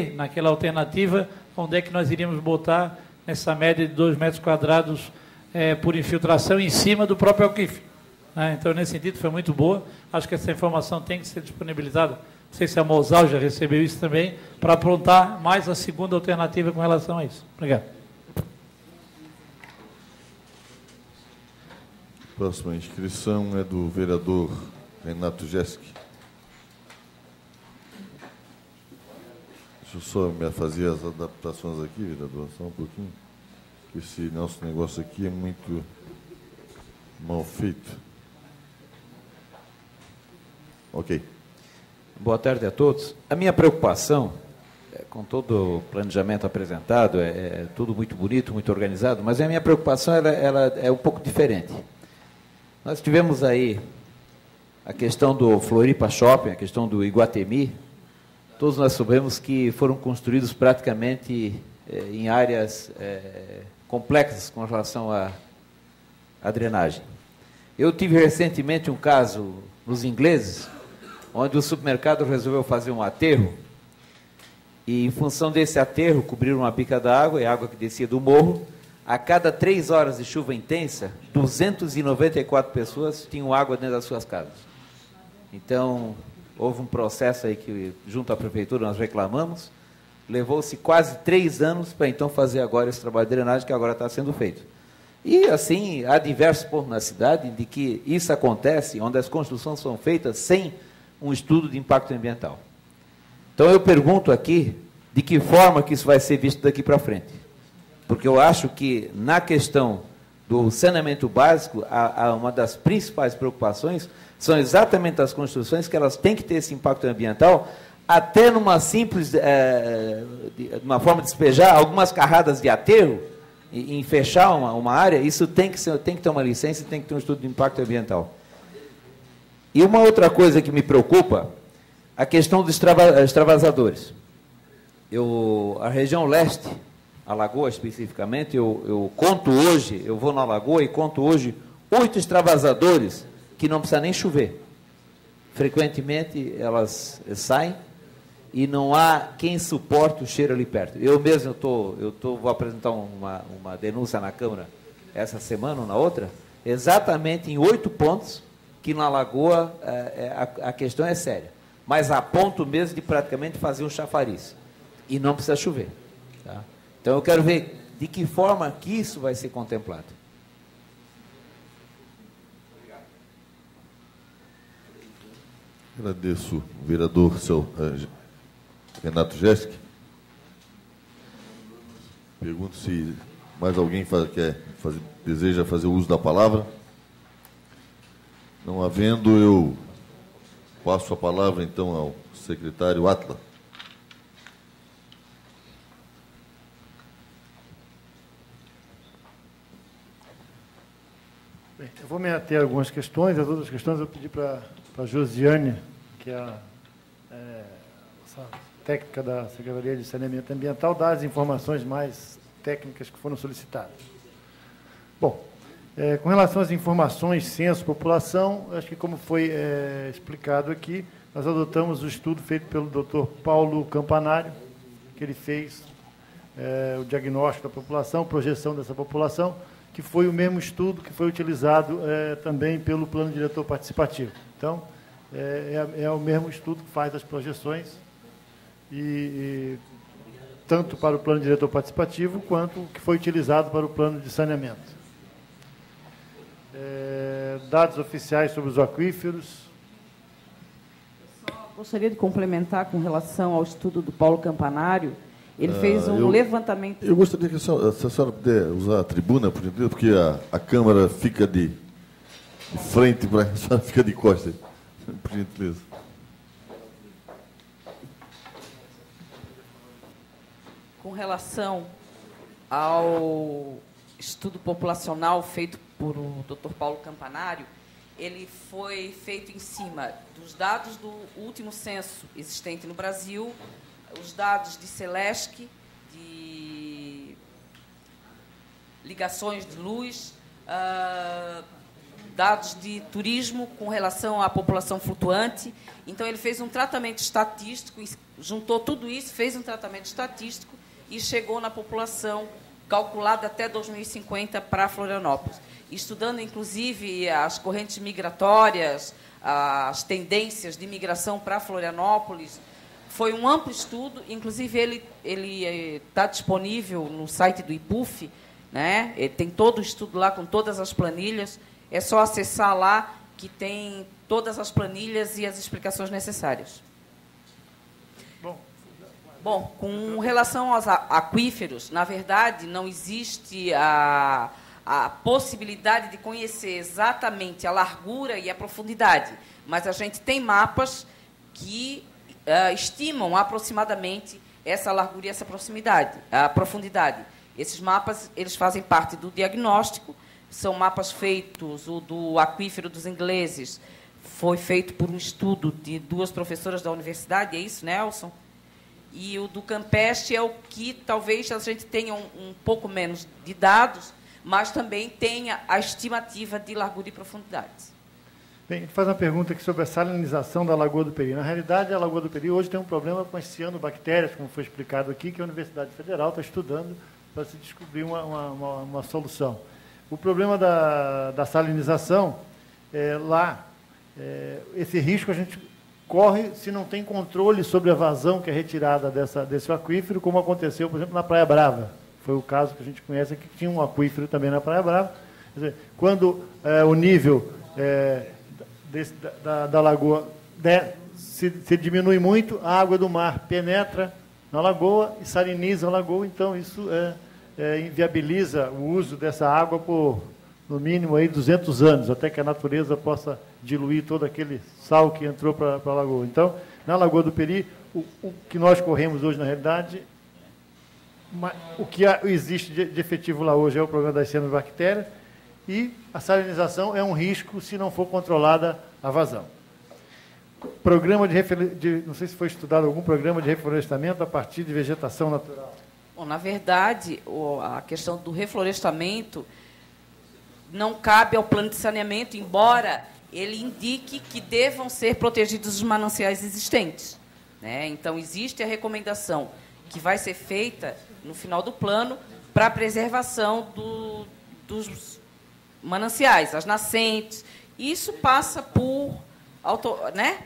naquela alternativa, onde é que nós iríamos botar essa média de 2 metros quadrados por infiltração em cima do próprio aquífero. Né? Então, nesse sentido, foi muito boa. Acho que essa informação tem que ser disponibilizada. Não sei se a Mosal já recebeu isso também, para aprontar mais a segunda alternativa com relação a isso. Obrigado. Próxima inscrição é do vereador Renato Jeski. Deixa eu só me fazer as adaptações aqui, vereador, só um pouquinho. Esse nosso negócio aqui é muito mal feito. Ok. Boa tarde a todos. A minha preocupação, com todo o planejamento apresentado, é tudo muito bonito, muito organizado, mas a minha preocupação ela é um pouco diferente. Nós tivemos aí a questão do Floripa Shopping, a questão do Iguatemi. Todos nós sabemos que foram construídos praticamente em áreas complexas com relação à drenagem. Eu tive recentemente um caso nos ingleses, onde o supermercado resolveu fazer um aterro, e em função desse aterro, cobriram uma bica d'água, e a água que descia do morro. A cada 3 horas de chuva intensa, 294 pessoas tinham água dentro das suas casas. Então, houve um processo aí que, junto à prefeitura, nós reclamamos. Levou-se quase 3 anos para, então, fazer agora esse trabalho de drenagem, que agora está sendo feito. E, assim, há diversos pontos na cidade de que isso acontece, onde as construções são feitas sem um estudo de impacto ambiental. Então, eu pergunto aqui, de que forma que isso vai ser visto daqui para frente? Porque eu acho que, na questão do saneamento básico, uma das principais preocupações são exatamente as construções, que elas têm que ter esse impacto ambiental, até numa simples, uma forma de despejar algumas carradas de aterro, em fechar uma área, isso tem que ter uma licença e tem que ter um estudo de impacto ambiental. E uma outra coisa que me preocupa, a questão dos extravasadores. A região leste, a Lagoa especificamente, eu conto hoje, eu vou na Lagoa e conto hoje 8 extravasadores que não precisa nem chover. Frequentemente elas saem e não há quem suporte o cheiro ali perto. Eu mesmo vou apresentar uma denúncia na Câmara essa semana ou na outra, exatamente em 8 pontos que na Lagoa a questão é séria. Mas a ponto mesmo de praticamente fazer um chafariz. E não precisa chover. Tá? Então, eu quero ver de que forma que isso vai ser contemplado. Agradeço o vereador Renato Jeski. Pergunto se mais alguém deseja fazer uso da palavra. Não havendo, eu passo a palavra, então, ao secretário Atla. Bem, eu vou me ater a algumas questões, as outras questões eu pedi para a Josiane, que é a técnica da Secretaria de Saneamento Ambiental, dar as informações mais técnicas que foram solicitadas. Bom, com relação às informações, censo, população, acho que, como foi explicado aqui, nós adotamos o estudo feito pelo Dr. Paulo Campanário, que ele fez o diagnóstico da população, projeção dessa população, que foi o mesmo estudo que foi utilizado também pelo Plano Diretor Participativo. Então, é o mesmo estudo que faz as projeções, e tanto para o Plano Diretor Participativo, quanto o que foi utilizado para o Plano de Saneamento. Dados oficiais sobre os aquíferos. Só gostaria de complementar com relação ao estudo do Paulo Campanário. Ele fez um levantamento... Eu gostaria que se a senhora puder usar a tribuna, por gentileza, porque a Câmara fica de frente, a senhora fica de costas, por gentileza. Com relação ao estudo populacional feito por o Dr. Paulo Campanário, ele foi feito em cima dos dados do último censo existente no Brasil, os dados de Celesc, de ligações de luz, dados de turismo com relação à população flutuante. Então, ele fez um tratamento estatístico juntou tudo isso, fez um tratamento estatístico e chegou na população calculada até 2050 para Florianópolis, estudando, inclusive, as correntes migratórias, as tendências de migração para Florianópolis. Foi um amplo estudo, inclusive ele está disponível no site do IPUF, né? Ele tem todo o estudo lá com todas as planilhas, é só acessar lá que tem todas as planilhas e as explicações necessárias. Bom, com relação aos aquíferos, na verdade, não existe a possibilidade de conhecer exatamente a largura e a profundidade, mas a gente tem mapas que estimam aproximadamente essa largura e essa profundidade. Esses mapas, eles fazem parte do diagnóstico, são mapas feitos, o do aquífero dos ingleses foi feito por um estudo de 2 professoras da universidade, é isso, Nelson? E o do Campestre é o que talvez a gente tenha um pouco menos de dados, mas também tenha a estimativa de largura e profundidade. Bem, a gente faz uma pergunta aqui sobre a salinização da Lagoa do Peri. Na realidade, a Lagoa do Peri hoje tem um problema com as cianobactérias, como foi explicado aqui, que a Universidade Federal está estudando para se descobrir uma solução. O problema da salinização, esse risco a gente corre se não tem controle sobre a vazão que é retirada desse aquífero, como aconteceu, por exemplo, na Praia Brava. Foi o caso que a gente conhece aqui, que tinha um aquífero também na Praia Brava. Quer dizer, quando o nível da lagoa se diminui muito, a água do mar penetra na lagoa e saliniza a lagoa, então isso inviabiliza o uso dessa água por, no mínimo, aí 200 anos, até que a natureza possa diluir todo aquele sal que entrou para a lagoa. Então, na Lagoa do Peri, o que nós corremos hoje, na realidade, o que existe de efetivo lá hoje é o problema das cianobactérias, e a salinização é um risco se não for controlada a vazão. Programa não sei se foi estudado algum programa de reflorestamento a partir de vegetação natural. Bom, na verdade, a questão do reflorestamento não cabe ao plano de saneamento, embora ele indique que devam ser protegidos os mananciais existentes, né? Então, existe a recomendação que vai ser feita no final do plano para a preservação dos mananciais, as nascentes. Isso passa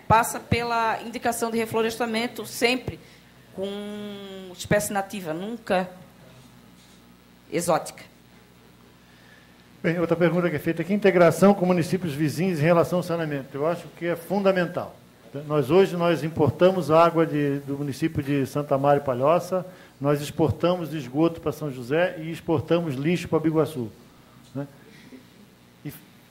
passa pela indicação de reflorestamento sempre com espécie nativa, nunca exótica. Bem, outra pergunta que é feita aqui, integração com municípios vizinhos em relação ao saneamento. Eu acho que é fundamental. Hoje nós importamos água do município de Santa Maria e Palhoça, nós exportamos esgoto para São José e exportamos lixo para Biguaçu, né?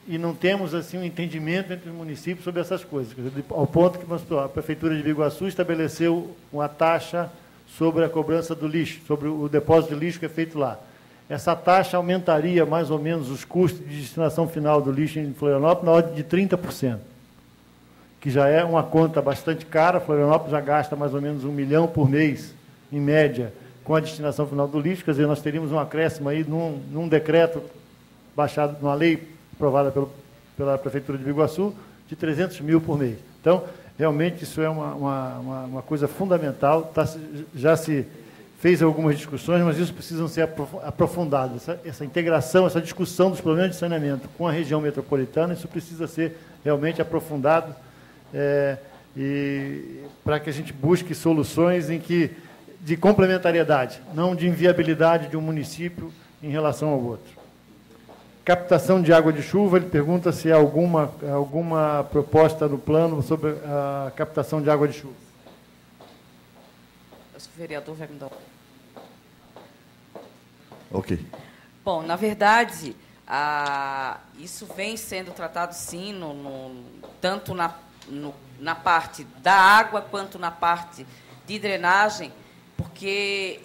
E não temos assim um entendimento entre os municípios sobre essas coisas, ao ponto que a Prefeitura de Biguaçu estabeleceu uma taxa sobre a cobrança do lixo, sobre o depósito de lixo que é feito lá. Essa taxa aumentaria mais ou menos os custos de destinação final do lixo em Florianópolis na ordem de 30%, que já é uma conta bastante cara. Florianópolis já gasta mais ou menos R$1 milhão por mês, em média, com a destinação final do lixo. Quer dizer, nós teríamos um acréscimo aí num decreto baixado, numa lei aprovada pela Prefeitura de Biguaçu, de 300 mil por mês. Então, realmente, isso é uma coisa fundamental. Já se fez algumas discussões, mas isso precisa ser aprofundado. Essa integração, essa discussão dos problemas de saneamento com a região metropolitana, isso precisa ser realmente aprofundado, e para que a gente busque soluções de complementariedade, não de inviabilidade de um município em relação ao outro. Captação de água de chuva, ele pergunta se há alguma proposta no plano sobre a captação de água de chuva. Acho que o vereador vai me dar. Ok. Bom, na verdade, isso vem sendo tratado, sim, tanto na parte da água quanto na parte de drenagem, porque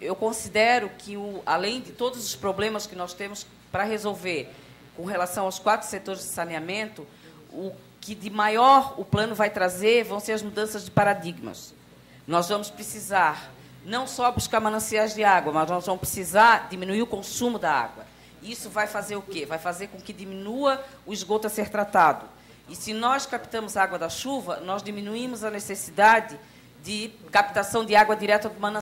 eu considero que, além de todos os problemas que nós temos para resolver com relação aos 4 setores de saneamento, o que de maior o plano vai trazer vão ser as mudanças de paradigmas. Nós vamos precisar não só buscar mananciais de água, mas nós vamos precisar diminuir o consumo da água. Isso vai fazer o quê? Vai fazer com que diminua o esgoto a ser tratado. E se nós captamos a água da chuva, nós diminuímos a necessidade de captação de água direta do manancial.